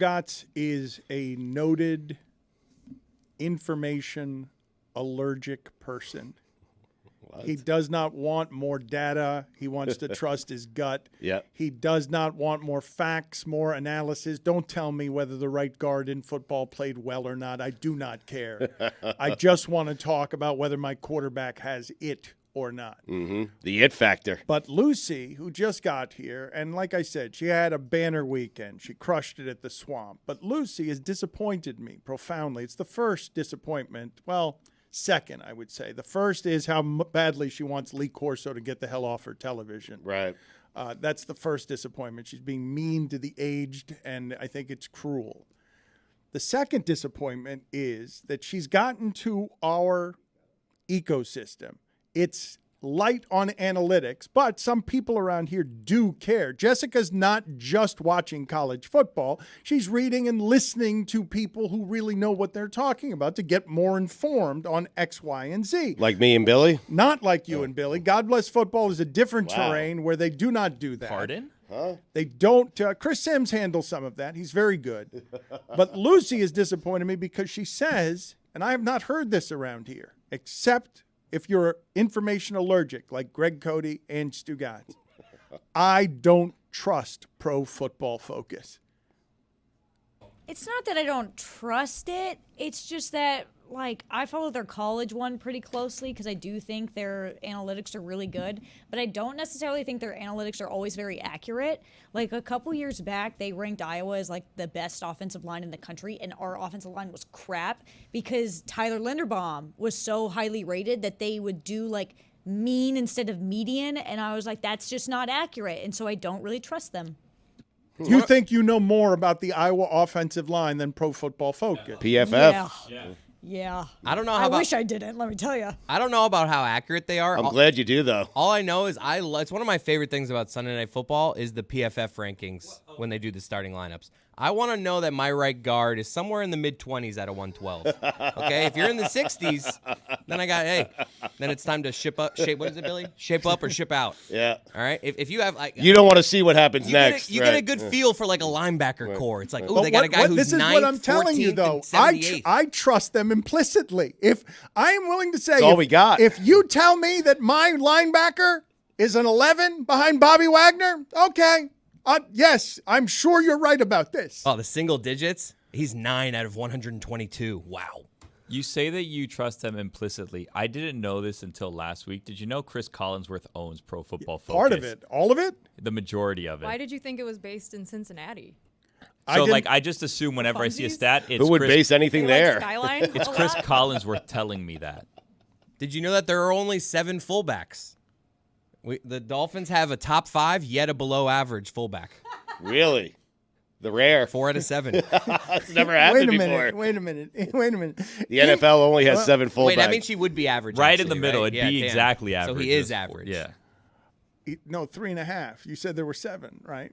Stugotz is a noted information allergic person. What? He does not want more data. He wants to trust his gut. Yep. He does not want more facts, more analysis. Don't tell me whether the right guard in football played well or not. I do not care. I just want to talk about whether my quarterback has it or not. Mm-hmm. The it factor. But Lucy, who just got here, and like I said, she had a banner weekend. She crushed it at the Swamp. But Lucy has disappointed me profoundly. It's the first disappointment. Well, second, I would say. The first is how badly she wants Lee Corso to get the hell off her television. Right. That's the first disappointment. She's being mean to the aged, and I think it's cruel. The second disappointment is that she's gotten to our ecosystem. It's light on analytics, but some people around here do care. Jessica's not just watching college football. She's reading and listening to people who really know what they're talking about to get more informed on X, Y, and Z. Like me and Billy? Not like you and Billy. God Bless Football is a different terrain where they do not do that. Pardon? Huh? They don't. Chris Sims handles some of that. He's very good. But Lucy has disappointed me because she says, and I have not heard this around here, except if you're information allergic, like Greg Cody and Stugotz, I don't trust Pro Football Focus. It's not that I don't trust it. It's just that, like, I follow their college one pretty closely because I do think their analytics are really good, but I don't necessarily think their analytics are always very accurate. Like, a couple years back, they ranked Iowa as, like, the best offensive line in the country, and our offensive line was crap because Tyler Linderbaum was so highly rated that they would do, like, mean instead of median, and I was like, that's just not accurate, and so I don't really trust them. You think you know more about the Iowa offensive line than Pro Football Focus? PFF. Yeah. I don't know how I about, wish I didn't, let me tell you. I don't know about how accurate they are. I'm glad you do, though. All I know is it's one of my favorite things about Sunday Night Football is the PFF rankings when they do the starting lineups. I want to know that my right guard is somewhere in the mid-20s out of 112. Okay? If you're in the 60s, then then it's time to what is it, Billy? Shape up or ship out. Yeah. All right? If you have, like... You don't want to see what happens next. You get a good feel for, like, a linebacker core. It's like, oh, they got a guy who's this is 9th, what I'm telling you, 14th, though. and 78th. I trust them implicitly. If I am willing to say... That's all we got. If you tell me that my linebacker is an 11 behind Bobby Wagner, okay. Yes, I'm sure you're right about this. Oh, the single digits? He's 9 out of 122. Wow. You say that you trust them implicitly. I didn't know this until last week. Did you know Chris Collinsworth owns Pro Football Focus? Part of it. All of it? The majority of it. Why did you think it was based in Cincinnati? So, I just assume whenever I see a stat, it's who would Chris, base anything there? Like Skyline it's Chris Collinsworth telling me that. Did you know that there are only 7 fullbacks? The Dolphins have a top 5, yet a below average fullback. Really? The rare. 4 out of 7. That's never happened before. Wait a minute. The NFL only has 7 fullbacks. Wait, that means she would be average. Right actually, in the middle. Right? It'd be exactly average. So he is average. Yeah. No, 3.5. You said there were 7, right?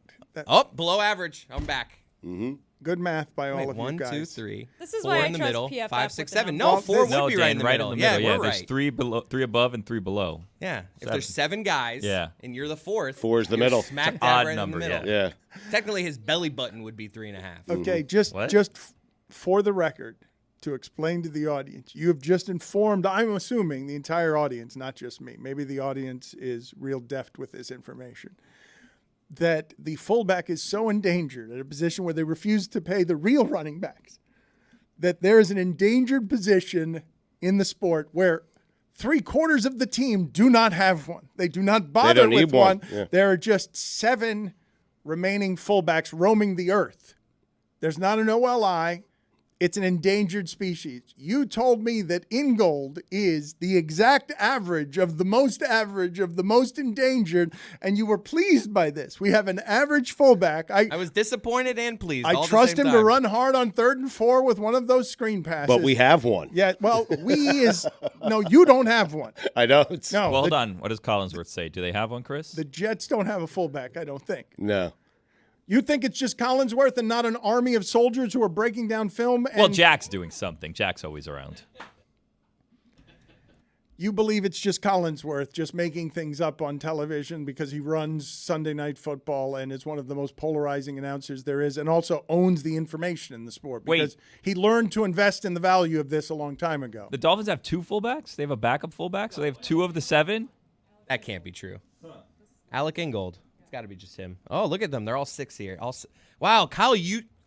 Below average. I'm back. Mm-hmm. Good math by all of you 1, guys. 2, 3. This is 4 why I in the trust middle. PFF 5, with 6, the 7. numbers. No, 4 No, would be Dan, right in the middle. Yeah, Yeah, we're there's right. 3 above and 3 below. Yeah. If 7. there's 7 guys, Yeah. and you're the 4th, 4 is the you're middle. Smack It's dab an odd right number, in the middle. Yeah. Technically, his belly button would be 3.5. Okay, What? just for the record, to explain to the audience, you have just informed, I'm assuming, the entire audience, not just me. Maybe the audience is real deft with this information. That the fullback is so endangered at a position where they refuse to pay the real running backs, that there is an endangered position in the sport where 3/4 of the team do not have one. They do not bother don't need with one. Yeah. There are just 7 remaining fullbacks roaming the earth. There's not an OLI. It's an endangered species. You told me that Ingold is the exact average of the most endangered, and you were pleased by this. We have an average fullback. I was disappointed and pleased. I all at the trust same him to time. run hard on 3rd and 4 with one of those screen passes. But we have one. Yeah, well, no, you don't have one. I don't. No, Well, hold on. What does Collinsworth say? Do they have one, Chris? The Jets don't have a fullback, I don't think. No. You think it's just Collinsworth and not an army of soldiers who are breaking down film? And Well, Jack's doing something. Jack's always around. You believe it's just Collinsworth just making things up on television because he runs Sunday Night Football and is one of the most polarizing announcers there is, and also owns the information in the sport because he learned to invest in the value of this a long time ago. The Dolphins have 2 fullbacks. They have a backup fullback, so they have 2 of the 7. That can't be true. Alec Ingold. It's got to be just him. Oh, look at them. They're all 6 here. Wow, Kyle,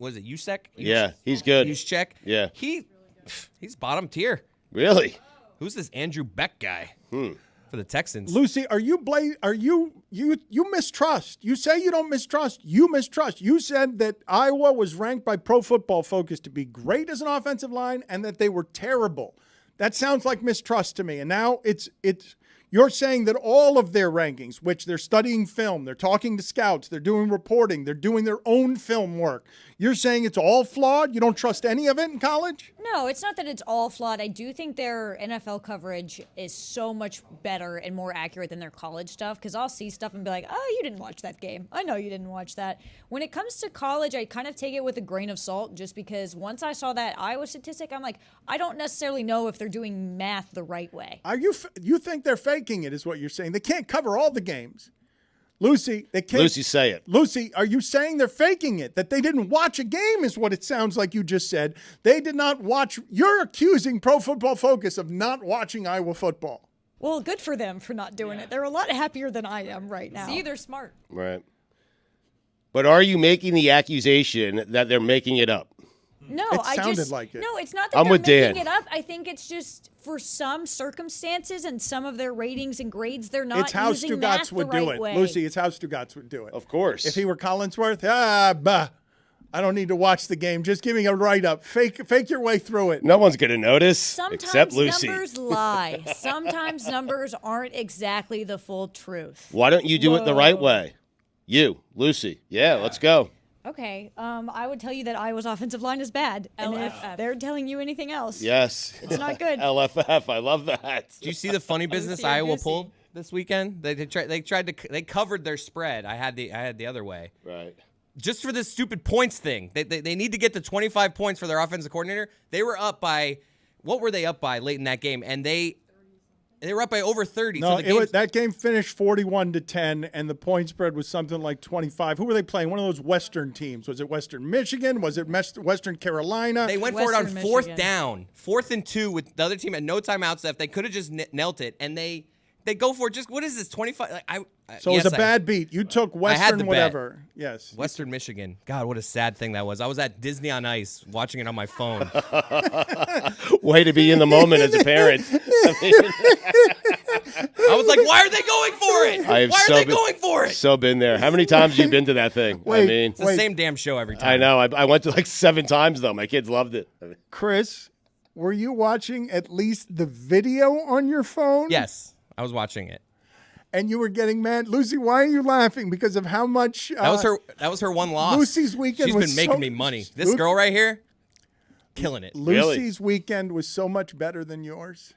was it Juszczyk? Yeah, he's good. Juszczyk? Yeah. He's bottom tier. Really? Who's this Andrew Beck guy for the Texans? Lucy, you mistrust? You say you don't mistrust. You mistrust. You said that Iowa was ranked by Pro Football Focus to be great as an offensive line and that they were terrible. That sounds like mistrust to me. And now you're saying that all of their rankings, which they're studying film, they're talking to scouts, they're doing reporting, they're doing their own film work. You're saying it's all flawed? You don't trust any of it in college? No, it's not that it's all flawed. I do think their NFL coverage is so much better and more accurate than their college stuff because I'll see stuff and be like, oh, you didn't watch that game. I know you didn't watch that. When it comes to college, I kind of take it with a grain of salt just because once I saw that Iowa statistic, I'm like, I don't necessarily know if they're doing math the right way. You think they're faking it is what you're saying. They can't cover all the games. Lucy, they can't. Lucy, say it. Lucy, are you saying they're faking it? That they didn't watch a game is what it sounds like you just said. They did not watch. You're accusing Pro Football Focus of not watching Iowa football. Well, good for them for not doing it. They're a lot happier than I am right now. See, they're smart. Right. But are you making the accusation that they're making it up? No, It sounded like it. No, it's not that I'm they're with Dan. making it up. I think it's just for some circumstances and some of their ratings and grades, they're not It's how using math Stugotz would the right do it. way. Lucy, it's how Stugotz would do it. Of course. If he were Collinsworth, I don't need to watch the game. Just give me a write-up. Fake your way through it. No one's going to notice Sometimes except Lucy. numbers lie. Sometimes numbers aren't exactly the full truth. Why don't you do it the right way? You, Lucy. Yeah, let's go. Okay, I would tell you that Iowa's offensive line is bad. And if LFF. they're telling you anything else, Yes. it's not good. LFF. I love that. Did you see the funny business Iowa pulled this weekend? They covered their spread. I had the other way. Right. Just for this stupid points thing. They need to get to 25 points for their offensive coordinator. They were up by, what were they up by late in that game? And they were up by over 30. No, so that game finished 41-10, and the point spread was something like 25. Who were they playing? One of those Western teams. Was it Western Michigan? Was it Western Carolina? They went for it on Western fourth Michigan. down, 4th and 2 with the other team at no timeouts left. They could have just knelt it, and they go for it. Just what is this 25? So it was a bad beat. You took had the Western bet. whatever. Yes. Western Michigan. God, what a sad thing that was. I was at Disney on Ice watching it on my phone. Way to be in the moment as a parent. I was like, why are they going for it? Why are they going for it? So been there. How many times have you been to that thing? Wait. I mean, It's the same damn show every time. I know. I went to like 7 times, though. My kids loved it. Chris, were you watching at least the video on your phone? Yes, I was watching it. And you were getting mad. Lucy, why are you laughing? Because of how much That was her one loss. Lucy's weekend She's was been making so- me money. This girl right here, killing it. Lucy's weekend was so much better than yours.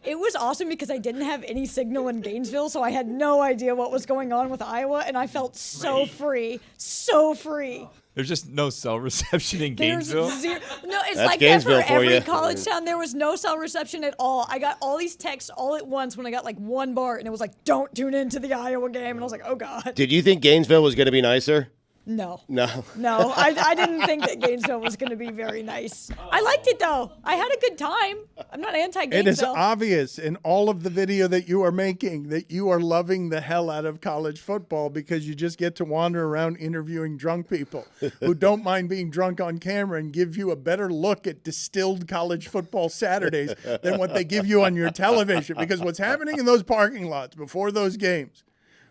It was awesome because I didn't have any signal in Gainesville, so I had no idea what was going on with Iowa, and I felt so free. So free. There's just no cell reception in Gainesville. There's zero. No, it's That's like that Gainesville for for every you. college town. There was no cell reception at all. I got all these texts all at once when I got like one bar, and it was like, "Don't tune into the Iowa game," and I was like, "Oh God." Did you think Gainesville was going to be nicer? No. No. No, I didn't think that Gainesville was going to be very nice. I liked it though. I had a good time. I'm not anti-Gainesville. It is obvious in all of the video that you are making that you are loving the hell out of college football because you just get to wander around interviewing drunk people who don't mind being drunk on camera and give you a better look at distilled college football Saturdays than what they give you on your television. Because what's happening in those parking lots before those games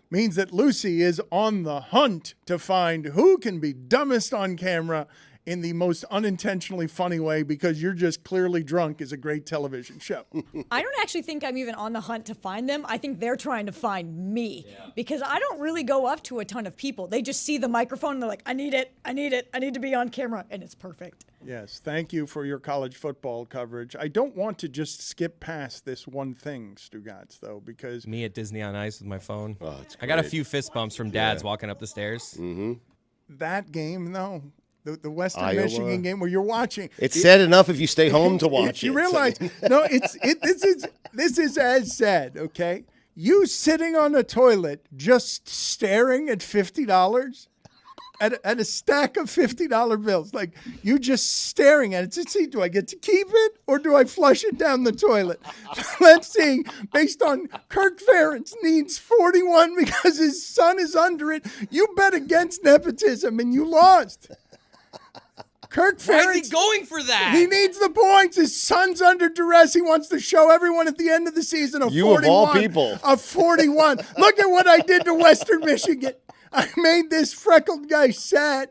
means that Lucy is on the hunt to find who can be dumbest on camera in the most unintentionally funny way because you're just clearly drunk is a great television show. I don't actually think I'm even on the hunt to find them. I think they're trying to find me because I don't really go up to a ton of people. They just see the microphone and they're like, I need it. I need it. I need to be on camera. And it's perfect. Yes, thank you for your college football coverage. I don't want to just skip past this one thing, Stugotz, though, because Me at Disney on Ice with my phone. Oh, it's I got a great. few fist bumps from dads walking up the stairs. that game, though, the Western Iowa. Michigan game where you're watching. It's sad enough if you stay home to watch You it. realize, no, this is as sad, okay? You sitting on the toilet just staring at $50 at a stack of $50 bills. Like, you just staring at it to see, do I get to keep it or do I flush it down the toilet? Let's see. Based on Kirk Ferentz needs 41 because his son is under it. You bet against nepotism and you lost. Kirk Ferentz. Why is he going for that? He needs the points. His son's under duress. He wants to show everyone at the end of the season a You 41. of all people. A 41. Look at what I did to Western Michigan. I made this freckled guy sad.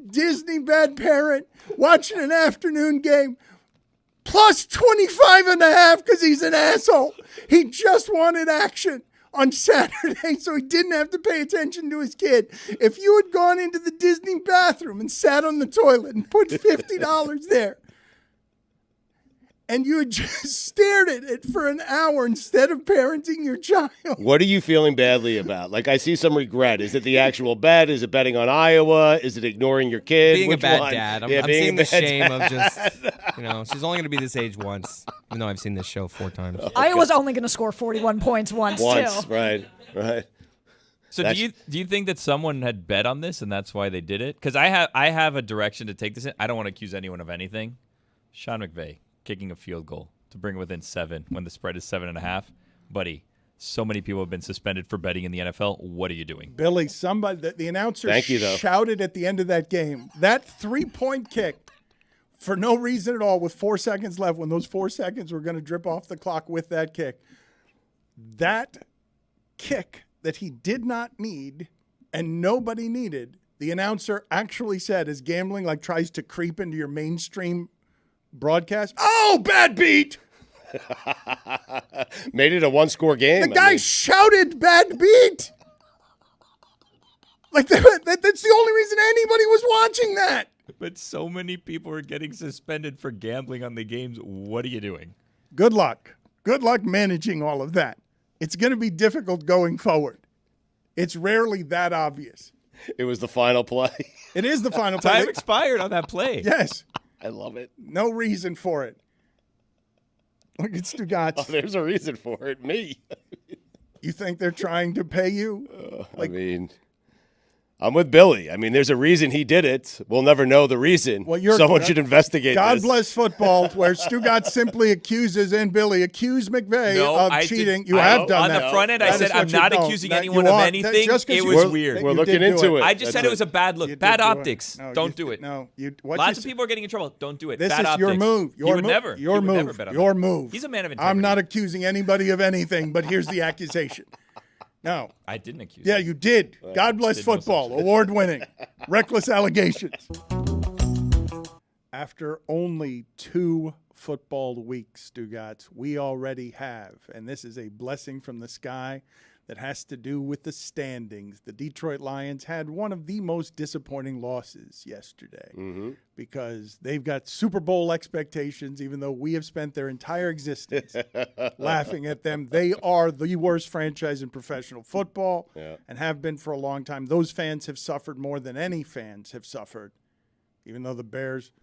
Disney bad parent watching an afternoon game. Plus 25.5 because he's an asshole. He just wanted action on Saturday, so he didn't have to pay attention to his kid. If you had gone into the Disney bathroom and sat on the toilet and put $50 there, and you had just stared at it for an hour instead of parenting your child. What are you feeling badly about? Like, I see some regret. Is it the actual bet? Is it betting on Iowa? Is it ignoring your kid? Being Which a bad one? dad. I'm being seeing a the bad shame dad. of just, she's only going to be this age once. Even though I've seen this show 4 times. Iowa's only going to score 41 points once, Once, too. right. So do you think that someone had bet on this and that's why they did it? Because I have a direction to take this in. I don't want to accuse anyone of anything. Sean McVay kicking a field goal to bring it within 7 when the spread is 7.5. Buddy, so many people have been suspended for betting in the NFL. What are you doing? Billy, the announcer Thank you, though. shouted at the end of that game, that 3-point kick, for no reason at all, with 4 seconds left, when those 4 seconds were going to drip off the clock with that kick. That kick that he did not need and nobody needed, the announcer actually said, as gambling tries to creep into your mainstream broadcast, oh, bad beat. Made it a 1-score game. The guy shouted bad beat. That's the only reason anybody was watching that. But so many people are getting suspended for gambling on the games. What are you doing? Good luck. Good luck managing all of that. It's going to be difficult going forward. It's rarely that obvious. It was the final play. It is the final play. Time expired on that play. Yes. I love it. No reason for it. Look at Stugotz. Oh, there's a reason for it. Me. You think they're trying to pay you? I'm with Billy. There's a reason he did it. We'll never know the reason. Well, Someone should investigate God this. bless football, where Stugotz simply accuses, and Billy accused McVay of cheating. You have done on that. the front end, I That said is I'm what you not know. accusing That anyone you of are. anything. Just 'cause It you- was weird. We're You looking did do into it. I just said it was a bad look. You did Bad do it. optics. No, Don't do it. No, Lots of people are getting in trouble. Don't do it. This Bad is optics. your move. He would never. Your He would never move. bet on Your that. move. He's a man of integrity. I'm not accusing anybody of anything, but here's the accusation. No. I didn't accuse Yeah, him. you did. God bless did no football. such thing. Award-winning. Reckless allegations. After only 2 football weeks, Stugotz, we already have, and this is a blessing from the sky that has to do with the standings. The Detroit Lions had one of the most disappointing losses yesterday because they've got Super Bowl expectations, even though we have spent their entire existence laughing at them. They are the worst franchise in professional football and have been for a long time. Those fans have suffered more than any fans have suffered, even though the Bears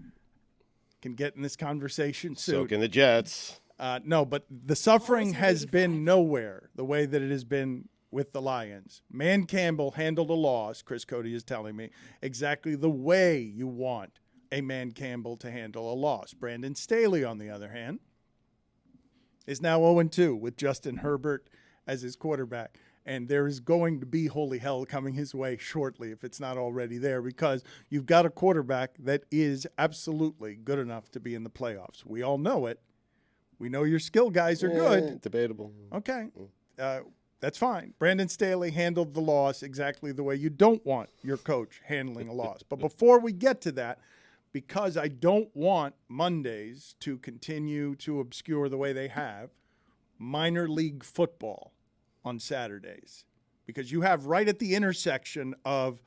can get in this conversation soon. So can the Jets. No, but the suffering has been nowhere the way that it has been with the Lions. Man Campbell handled a loss, Chris Cody is telling me, exactly the way you want a Man Campbell to handle a loss. Brandon Staley, on the other hand, is now 0-2 with Justin Herbert as his quarterback. And there is going to be holy hell coming his way shortly if it's not already there, because you've got a quarterback that is absolutely good enough to be in the playoffs. We all know it. We know your skill guys are good. Debatable. Okay. That's fine. Brandon Staley handled the loss exactly the way you don't want your coach handling a loss. But before we get to that, because I don't want Mondays to continue to obscure the way they have, minor league football on Saturdays, because you have right at the intersection of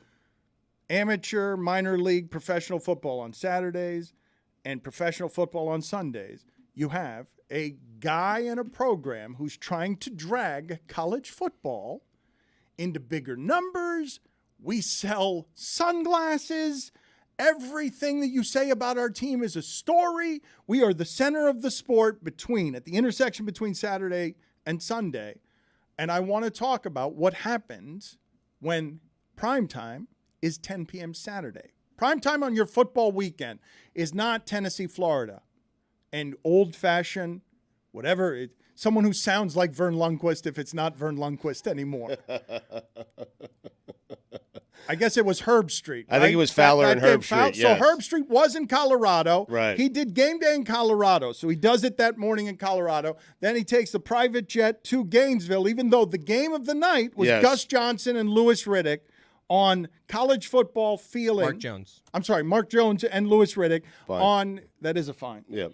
amateur, minor league, professional football on Saturdays and professional football on Sundays. You have a guy in a program who's trying to drag college football into bigger numbers. We sell sunglasses Everything that you say about our team is a story. We are the center of the sport at the intersection between Saturday and Sunday. And I want to talk about what happens when primetime is 10 p.m. Saturday. Primetime on your football weekend is not Tennessee, Florida, and old-fashioned, whatever, someone who sounds like Vern Lundquist if it's not Vern Lundquist anymore. I guess it was Herb Street. I think it was Fowler and Herb Street. So Herb Street was in Colorado. Right. He did game day in Colorado. So he does it that morning in Colorado. Then he takes the private jet to Gainesville, even though the game of the night was Gus Johnson and Louis Riddick on college football feeling. Mark Jones. I'm sorry, Mark Jones and Louis Riddick on, that is a fine. Yeah.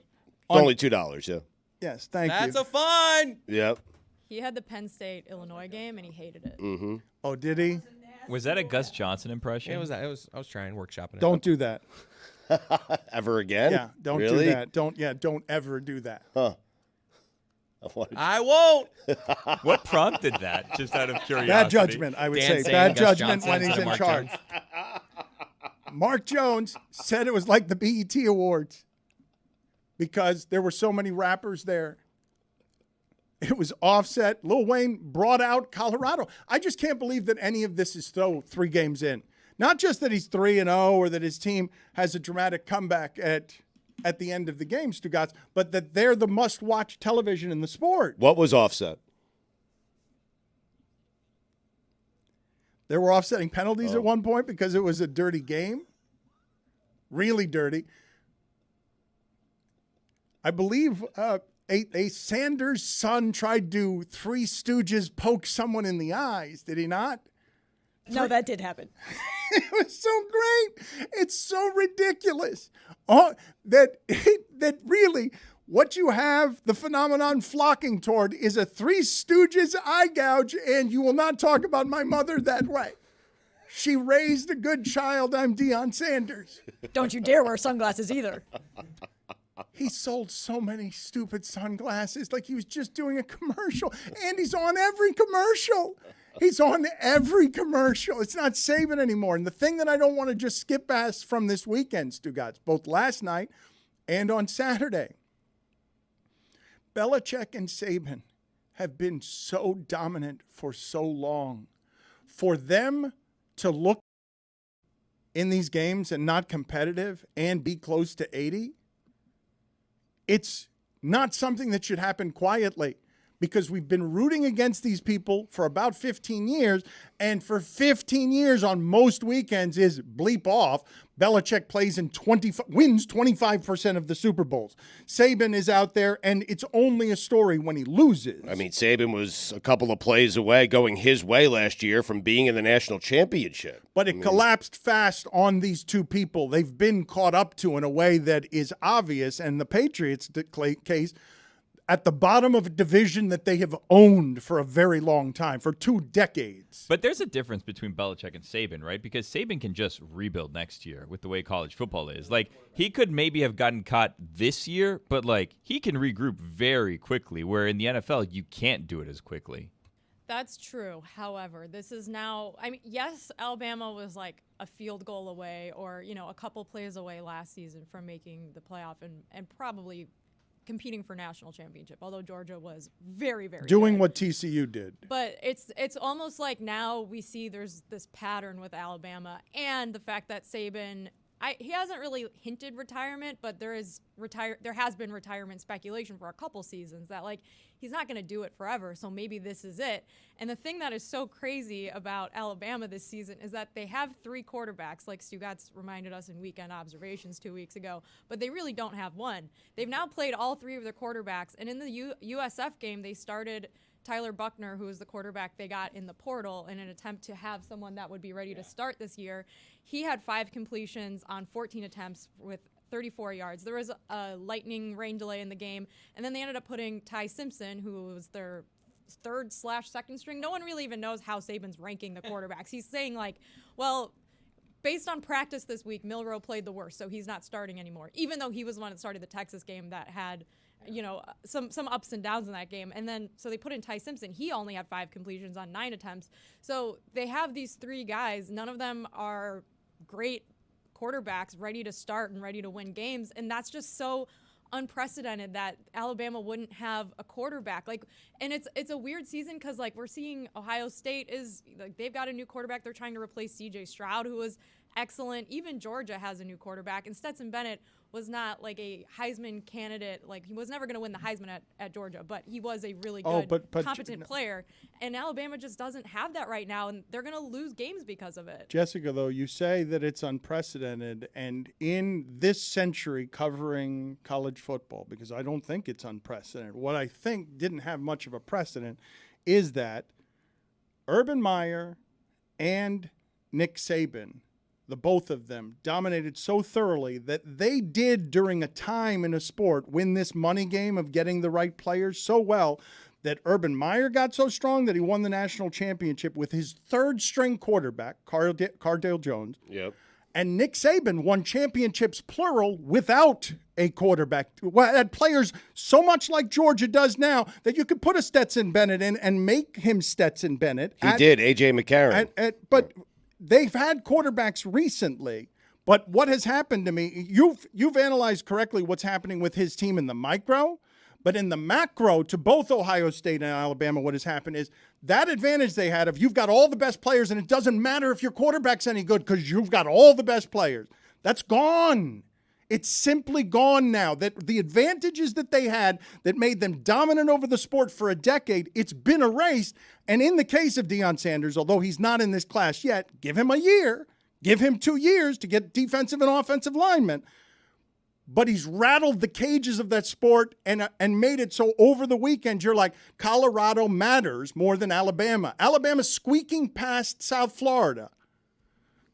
Only $2, yeah. Yes, thank you. That's a fine. Yep. He had the Penn State Illinois game and he hated it. Mm-hmm. Oh, did he? Was that a Gus Johnson impression? It was. I was trying workshopping it. Don't do that. Ever again? Yeah, don't Really? do that. Don't ever do that. Huh. I won't. What prompted that? Just out of curiosity. Bad judgment, I would Dan say. saying Bad Gus judgment Johnson when he's instead in of Mark charge. Jones. Mark Jones said it was like the BET Awards because there were so many rappers there. It was Offset. Lil Wayne brought out Colorado. I just can't believe that any of this is 3 games in. Not just that he's 3-0 or that his team has a dramatic comeback at the end of the game, Stugotz, but that they're the must-watch television in the sport. What was Offset? There were offsetting penalties at one point because it was a dirty game. Really dirty. I believe a Sanders son tried to Three Stooges poke someone in the eyes. Did he not? No, that did happen. It was so great. It's so ridiculous. That really what you have the phenomenon flocking toward is a Three Stooges eye gouge, and you will not talk about my mother that way. She raised a good child. I'm Deion Sanders. Don't you dare wear sunglasses either. He sold so many stupid sunglasses like he was just doing a commercial. And he's on every commercial. He's on every commercial. It's not Saban anymore. And the thing that I don't want to just skip past from this weekend, Stugotz, both last night and on Saturday, Belichick and Saban have been so dominant for so long. For them to look in these games and not competitive and be close to 80, it's not something that should happen quietly because we've been rooting against these people for about 15 years, and for 15 years on most weekends is bleep off. Belichick plays in wins 25% of the Super Bowls. Saban is out there, and it's only a story when he loses. I mean, Saban was a couple of plays away, going his way last year from being in the national championship. But it collapsed fast on these two people. They've been caught up to in a way that is obvious, and the Patriots case at the bottom of a division that they have owned for a very long time, for 2 decades. But there's a difference between Belichick and Saban, right? Because Saban can just rebuild next year with the way college football is. Like, he could maybe have gotten caught this year, but, like, he can regroup very quickly, where in the NFL, you can't do it as quickly. That's true. However, this is now, I mean, yes, Alabama was like a field goal away or, a couple plays away last season from making the playoff and probably competing for national championship, although Georgia was very, very doing good. what TCU did. But it's almost like now we see there's this pattern with Alabama and the fact that Saban, he hasn't really hinted retirement, but there has been retirement speculation for a couple seasons that like he's not going to do it forever, so maybe this is it. And the thing that is so crazy about Alabama this season is that they have 3 quarterbacks, like Stugotz reminded us in Weekend Observations 2 weeks ago, but they really don't have one. They've now played all 3 of their quarterbacks, and in the USF game, they started Tyler Buckner, who was the quarterback they got in the portal, in an attempt to have someone that would be ready to start this year. He had 5 completions on 14 attempts with 34 yards. There was a lightning rain delay in the game, and then they ended up putting Ty Simpson, who was their 3rd/2nd string. No one really even knows how Saban's ranking the quarterbacks. He's saying like, well, based on practice this week, Milroe played the worst, so he's not starting anymore, even though he was the one that started the Texas game that had some ups and downs in that game. And then so they put in Ty Simpson. He only had 5 completions on 9 attempts. So they have these 3 guys. None of them are great quarterbacks ready to start and ready to win games, and that's just so unprecedented that Alabama wouldn't have a quarterback. Like, and it's a weird season because like we're seeing Ohio State is like they've got a new quarterback. They're trying to replace C.J. Stroud, who was excellent. Even Georgia has a new quarterback, and Stetson Bennett was not like a Heisman candidate. Like, he was never going to win the Heisman at Georgia, but he was a really good, competent player. And Alabama just doesn't have that right now, and they're going to lose games because of it. Jessica, though, you say that it's unprecedented, and in this century covering college football, because I don't think it's unprecedented, what I think didn't have much of a precedent is that Urban Meyer and Nick Saban, the both of them, dominated so thoroughly that they did, during a time in a sport, win this money game of getting the right players so well that Urban Meyer got so strong that he won the national championship with his third-string quarterback, Cardale Jones. Yep. And Nick Saban won championships, plural, without a quarterback. Had players so much like Georgia does now that you could put a Stetson Bennett in and make him Stetson Bennett. He did, A.J. McCarron. But they've had quarterbacks recently, but what has happened to me, you've analyzed correctly what's happening with his team in the micro, but in the macro, to both Ohio State and Alabama, what has happened is that advantage they had of you've got all the best players, and it doesn't matter if your quarterback's any good because you've got all the best players. That's gone. It's simply gone now. That the advantages that they had that made them dominant over the sport for a decade, it's been erased. And in the case of Deion Sanders, although he's not in this class yet, give him a year, give him 2 years to get defensive and offensive linemen. But he's rattled the cages of that sport and made it so over the weekend you're like, Colorado matters more than Alabama. Alabama's squeaking past South Florida.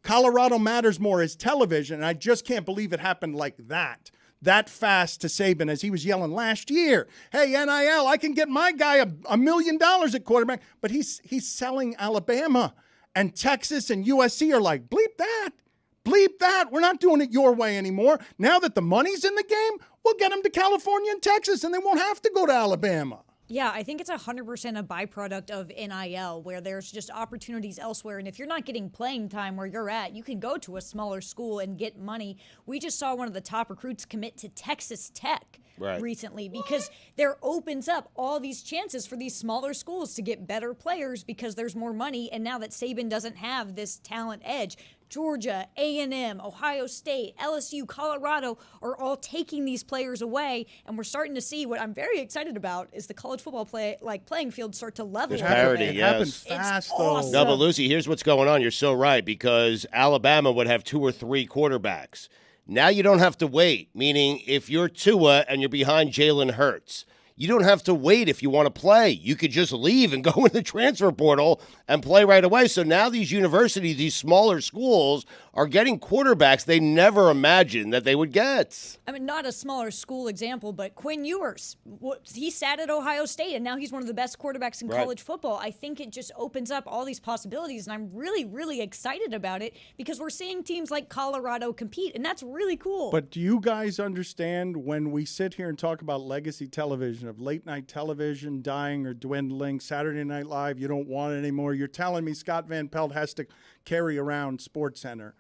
Colorado matters more as television, and I just can't believe it happened like that fast to Saban as he was yelling last year, hey, NIL, I can get my guy $1 million at quarterback, but he's selling Alabama, and Texas and USC are like, bleep that, we're not doing it your way anymore. Now that the money's in the game, we'll get them to California and Texas, and they won't have to go to Alabama. Yeah, I think it's 100% a byproduct of NIL, where there's just opportunities elsewhere. And if you're not getting playing time where you're at, you can go to a smaller school and get money. We just saw one of the top recruits commit to Texas Tech recently because there opens up all these chances for these smaller schools to get better players because there's more money. And now that Saban doesn't have this talent edge, Georgia, A&M, Ohio State, LSU, Colorado are all taking these players away, and we're starting to see what I'm very excited about is the college football playing field start to level. There's parity, It yes. happens fast, though. Awesome. No, but Lucy, here's what's going on. You're so right, because Alabama would have 2 or 3 quarterbacks. Now you don't have to wait, meaning if you're Tua and you're behind Jalen Hurts, you don't have to wait if you want to play. You could just leave and go in the transfer portal and play right away. So now these universities, these smaller schools, are getting quarterbacks they never imagined that they would get. I mean, not a smaller school example, but Quinn Ewers, he sat at Ohio State, and now he's one of the best quarterbacks in college football. I think it just opens up all these possibilities, and I'm really, really excited about it because we're seeing teams like Colorado compete, and that's really cool. But do you guys understand when we sit here and talk about legacy television, of late-night television dying or dwindling, Saturday Night Live, you don't want it anymore? You're telling me Scott Van Pelt has to carry around SportsCenter.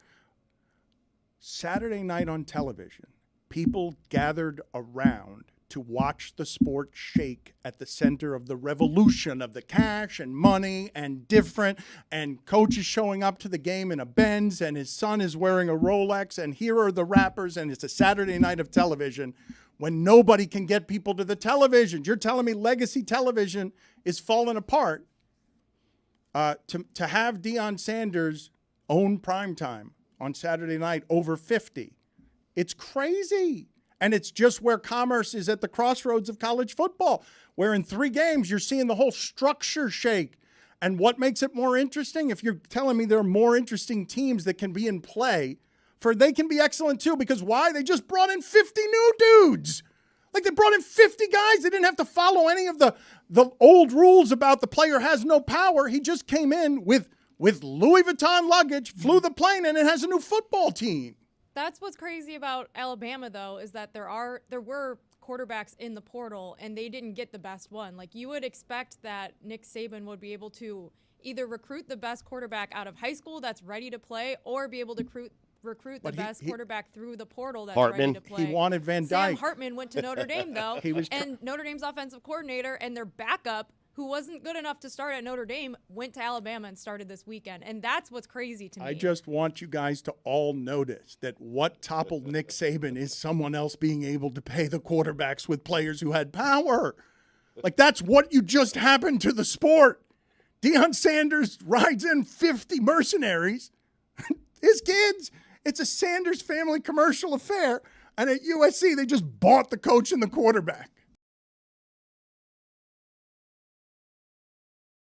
Saturday night on television, people gathered around to watch the sport shake at the center of the revolution of the cash and money and different, and coaches showing up to the game in a Benz, and his son is wearing a Rolex, and here are the rappers, and it's a Saturday night of television when nobody can get people to the television. You're telling me legacy television is falling apart. To have Deion Sanders own primetime on Saturday night over 50, it's crazy. And it's just where commerce is at the crossroads of college football, where in 3 games you're seeing the whole structure shake. And what makes it more interesting? If you're telling me there are more interesting teams that can be in play, they can be excellent too, because why? They just brought in 50 new dudes. Like, they brought in 50 guys. They didn't have to follow any of the old rules about the player has no power. He just came in with Louis Vuitton luggage, flew the plane, and it has a new football team. That's what's crazy about Alabama, though, is that there were quarterbacks in the portal, and they didn't get the best one. Like, you would expect that Nick Saban would be able to either recruit the best quarterback out of high school that's ready to play, or be able to recruit the But best quarterback through the portal that's Hartman. ready to play. He wanted Van Sam Dyke. Hartman went to Notre Dame, though, and Notre Dame's offensive coordinator and their backup, who wasn't good enough to start at Notre Dame, went to Alabama and started this weekend. And that's what's crazy to me. I just want you guys to all notice that what toppled Nick Saban is someone else being able to pay the quarterbacks with players who had power. Like, that's what you just happened to the sport. Deion Sanders rides in 50 mercenaries. His kids, it's a Sanders family commercial affair. And at USC, they just bought the coach and the quarterback.